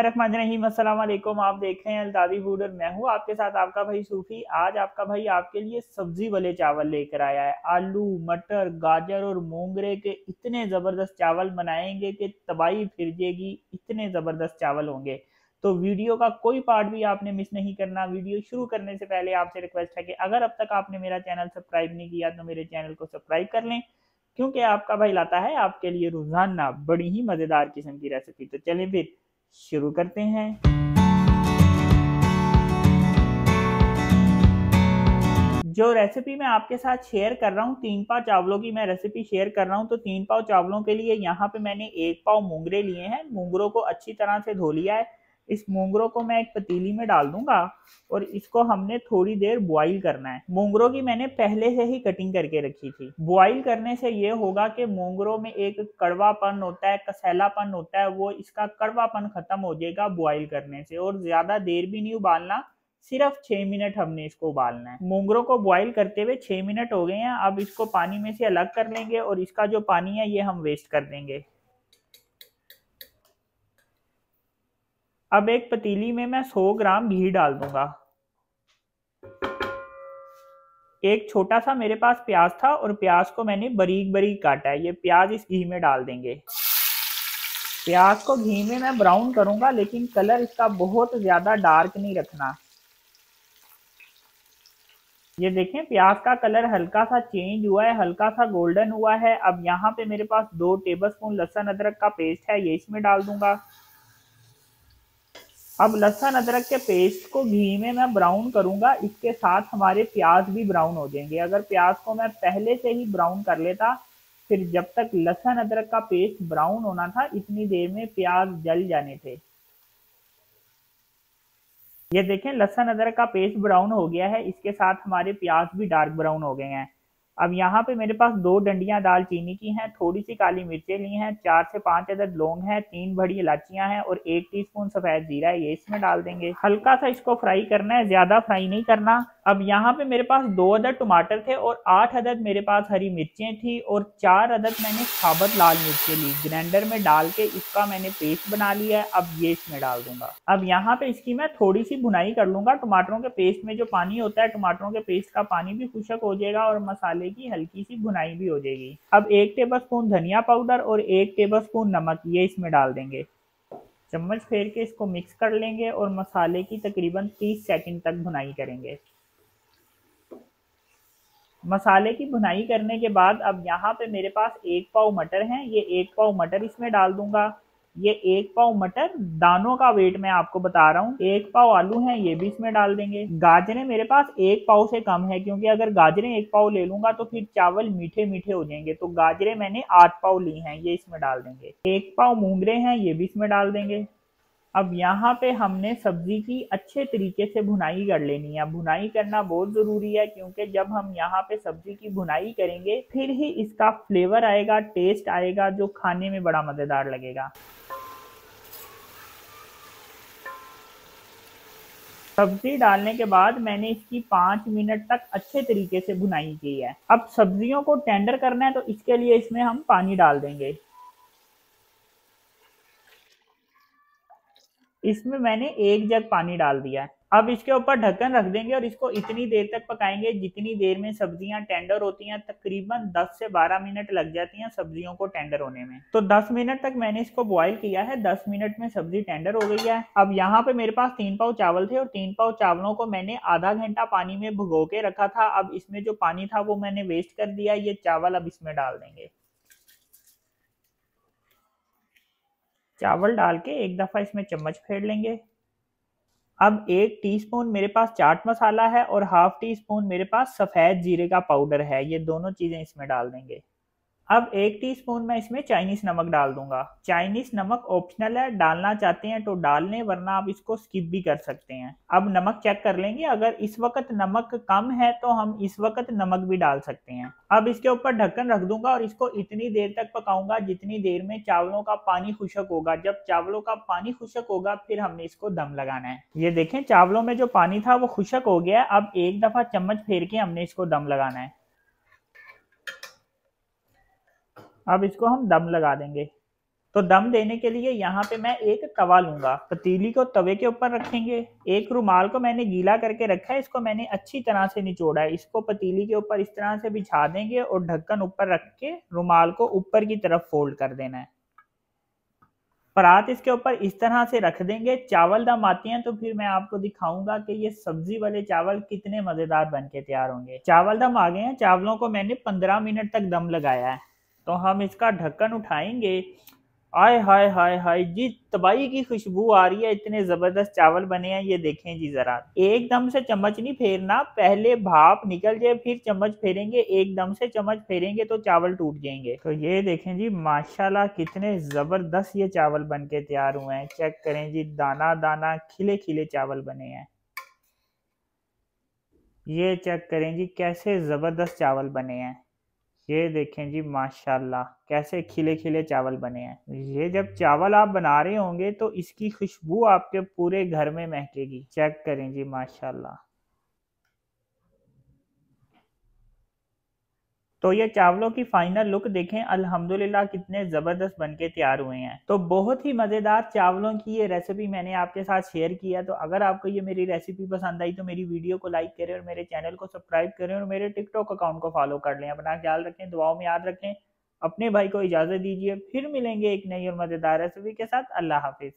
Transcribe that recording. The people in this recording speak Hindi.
बिस्मिल्लाहिर्रहमानिर्रहीम। अस्सलाम वालेकुम। आप देख रहे हैं अल्ताज़ी फूड और मैं हूँ आपके साथ आपका भाई सूफी। आज आपका भाई आपके लिए सब्जी वाले चावल लेकर आया है। आलू, मटर, गाजर और मोंगरे के इतने ज़बरदस्त चावल बनाएंगे कि तबाही फिर जाएगी। इतने ज़बरदस्त चावल होंगे, तो वीडियो का कोई पार्ट भी आपने मिस नहीं करना। वीडियो शुरू करने से पहले आपसे रिक्वेस्ट है कि अगर अब तक आपने मेरा चैनल सब्सक्राइब नहीं किया तो मेरे चैनल को सब्सक्राइब कर लें, क्योंकि आपका भाई लाता है आपके लिए रोजाना बड़ी ही मजेदार किस्म की रेसिपी। तो चलें फिर शुरू करते हैं। जो रेसिपी मैं आपके साथ शेयर कर रहा हूँ, 3 पाव चावलों की मैं रेसिपी शेयर कर रहा हूँ। तो 3 पाव चावलों के लिए यहाँ पे मैंने 1 पाव मूंगरे लिए हैं। मूंगरों को अच्छी तरह से धो लिया है। इस मूंगरों को मैं एक पतीली में डाल दूंगा और इसको हमने थोड़ी देर बॉईल करना है। मूंगरों की मैंने पहले से ही कटिंग करके रखी थी। बॉईल करने से ये होगा कि मूंगरों में एक कड़वापन होता है, कसैलापन होता है, वो इसका कड़वापन खत्म हो जाएगा बॉईल करने से। और ज्यादा देर भी नहीं उबालना, सिर्फ 6 मिनट हमने इसको उबालना है। मूंगरों को बॉईल करते हुए 6 मिनट हो गए हैं। अब इसको पानी में से अलग कर लेंगे और इसका जो पानी है ये हम वेस्ट कर देंगे। अब एक पतीली में मैं 100 ग्राम घी डाल दूंगा। एक छोटा सा मेरे पास प्याज था और प्याज को मैंने बारीक बारीक काटा है। ये प्याज इस घी में डाल देंगे। प्याज को घी में मैं ब्राउन करूंगा, लेकिन कलर इसका बहुत ज्यादा डार्क नहीं रखना। ये देखें, प्याज का कलर हल्का सा चेंज हुआ है, हल्का सा गोल्डन हुआ है। अब यहाँ पे मेरे पास 2 टेबलस्पून लहसुन अदरक का पेस्ट है, ये इसमें डाल दूंगा। अब लहसुन अदरक के पेस्ट को घी में मैं ब्राउन करूंगा, इसके साथ हमारे प्याज भी ब्राउन हो जाएंगे। अगर प्याज को मैं पहले से ही ब्राउन कर लेता, फिर जब तक लहसुन अदरक का पेस्ट ब्राउन होना था, इतनी देर में प्याज जल जाने थे। ये देखें, लहसुन अदरक का पेस्ट ब्राउन हो गया है, इसके साथ हमारे प्याज भी डार्क ब्राउन हो गए हैं। अब यहाँ पे मेरे पास 2 डंडियां दालचीनी की हैं, थोड़ी सी काली मिर्चें ली हैं, 4 से 5 अदद लौंग हैं, 3 बड़ी इलायचियां हैं और 1 टीस्पून सफेद जीरा है, ये इसमें डाल देंगे। हल्का सा इसको फ्राई करना है, ज्यादा फ्राई नहीं करना। अब यहाँ पे मेरे पास 2 अदद टमाटर थे और 8 अदद मेरे पास हरी मिर्चें थी और 4 अदद मैंने साबुत लाल मिर्चें ली। ग्राइंडर में डाल के इसका मैंने पेस्ट बना लिया है। अब ये इसमें डाल दूंगा। अब यहाँ पे इसकी मैं थोड़ी सी भुनाई कर लूंगा। टमाटरों के पेस्ट में जो पानी होता है, टमाटरों के पेस्ट का पानी भी खुशक हो जाएगा और मसाले की हल्की सी भुनाई भी हो जाएगी। अब 1 टेबलस्पून धनिया पाउडर और 1 टेबलस्पून नमक, ये इसमें डाल देंगे। चम्मच फेर के इसको मिक्स कर लेंगे और मसाले की तकरीबन 30 सेकंड तक भुनाई करेंगे। मसाले की भुनाई करने के बाद अब यहाँ पे मेरे पास 1 पाव मटर हैं, ये 1 पाव मटर इसमें डाल दूंगा। ये 1 पाव मटर दानों का वेट मैं आपको बता रहा हूँ। 1 पाव आलू हैं, ये भी इसमें डाल देंगे। गाजरें मेरे पास 1 पाव से कम है, क्योंकि अगर गाजरें 1 पाव ले लूंगा तो फिर चावल मीठे मीठे हो जाएंगे। तो गाजरें मैंने 8 पाव ली हैं, ये इसमें डाल देंगे। 1 पाव मूंगरे हैं, ये भी इसमें डाल देंगे। अब यहाँ पे हमने सब्जी की अच्छे तरीके से भुनाई कर लेनी है। भुनाई करना बहुत जरूरी है, क्योंकि जब हम यहाँ पे सब्जी की भुनाई करेंगे फिर ही इसका फ्लेवर आएगा, टेस्ट आएगा, जो खाने में बड़ा मजेदार लगेगा। सब्जी डालने के बाद मैंने इसकी 5 मिनट तक अच्छे तरीके से भुनाई की है। अब सब्जियों को टेंडर करना है, तो इसके लिए इसमें हम पानी डाल देंगे। इसमें मैंने 1 जग पानी डाल दिया है। अब इसके ऊपर ढक्कन रख देंगे और इसको इतनी देर तक पकाएंगे जितनी देर में सब्जियां टेंडर होती हैं। तकरीबन 10 से 12 मिनट लग जाती हैं सब्जियों को टेंडर होने में। तो 10 मिनट तक मैंने इसको बॉईल किया है। 10 मिनट में सब्जी टेंडर हो गई है। अब यहाँ पे मेरे पास 3 पाव चावल थे और 3 पाव चावलों को मैंने आधा घंटा पानी में भिगो के रखा था। अब इसमें जो पानी था वो मैंने वेस्ट कर दिया। ये चावल अब इसमें डाल देंगे। चावल डाल के एक दफा इसमें चम्मच फेर लेंगे। अब 1 टीस्पून मेरे पास चाट मसाला है और हाफ टी स्पून मेरे पास सफेद जीरे का पाउडर है, ये दोनों चीजें इसमें डाल देंगे। अब 1 टीस्पून मैं इसमें चाइनीज नमक डाल दूंगा। चाइनीज नमक ऑप्शनल है, डालना चाहते हैं तो डाल लें, वरना आप इसको स्किप भी कर सकते हैं। अब नमक चेक कर लेंगे, अगर इस वक्त नमक कम है तो हम इस वक्त नमक भी डाल सकते हैं। अब इसके ऊपर ढक्कन रख दूंगा और इसको इतनी देर तक पकाऊंगा जितनी देर में चावलों का पानी खुशक होगा। जब चावलों का पानी खुशक होगा फिर हमने इसको दम लगाना है। ये देखें, चावलों में जो पानी था वो खुशक हो गया। अब एक दफा चम्मच फेर के हमने इसको दम लगाना है। अब इसको हम दम लगा देंगे। तो दम देने के लिए यहाँ पे मैं एक तवा लूंगा, पतीली को तवे के ऊपर रखेंगे। एक रुमाल को मैंने गीला करके रखा है, इसको मैंने अच्छी तरह से निचोड़ा है। इसको पतीली के ऊपर इस तरह से बिछा देंगे और ढक्कन ऊपर रख के रुमाल को ऊपर की तरफ फोल्ड कर देना है। परात इसके ऊपर इस तरह से रख देंगे। चावल दम आते हैं तो फिर मैं आपको दिखाऊंगा कि ये सब्जी वाले चावल कितने मजेदार बन के तैयार होंगे। चावल दम आ गए हैं, चावलों को मैंने 15 मिनट तक दम लगाया है। तो हम इसका ढक्कन उठाएंगे। आय हाय हाय हाय जी, तबाही की खुशबू आ रही है, इतने जबरदस्त चावल बने हैं। ये देखें जी जरा, एकदम से चम्मच नहीं फेरना, पहले भाप निकल जाए फिर चम्मच फेरेंगे। एकदम से चम्मच फेरेंगे तो चावल टूट जाएंगे। तो ये देखें जी, माशाल्लाह कितने जबरदस्त ये चावल बन के तैयार हुए हैं। चेक करें जी, दाना दाना खिले खिले चावल बने हैं। ये चेक करें जी, कैसे जबरदस्त चावल बने हैं। ये देखें जी, माशाल्लाह कैसे खिले खिले चावल बने हैं। ये जब चावल आप बना रहे होंगे तो इसकी खुशबू आपके पूरे घर में महकेगी। चेक करें जी, माशाल्लाह। तो ये चावलों की फाइनल लुक देखें, अल्हम्दुलिल्लाह कितने ज़बरदस्त बनके तैयार हुए हैं। तो बहुत ही मज़ेदार चावलों की ये रेसिपी मैंने आपके साथ शेयर किया। तो अगर आपको ये मेरी रेसिपी पसंद आई तो मेरी वीडियो को लाइक करें और मेरे चैनल को सब्सक्राइब करें और मेरे टिकटॉक अकाउंट को फॉलो कर लें। अपना ख्याल रखें, दुआओं में याद रखें। अपने भाई को इजाज़त दीजिए, फिर मिलेंगे एक नई और मज़ेदार रेसिपी के साथ। अल्लाह हाफिज़।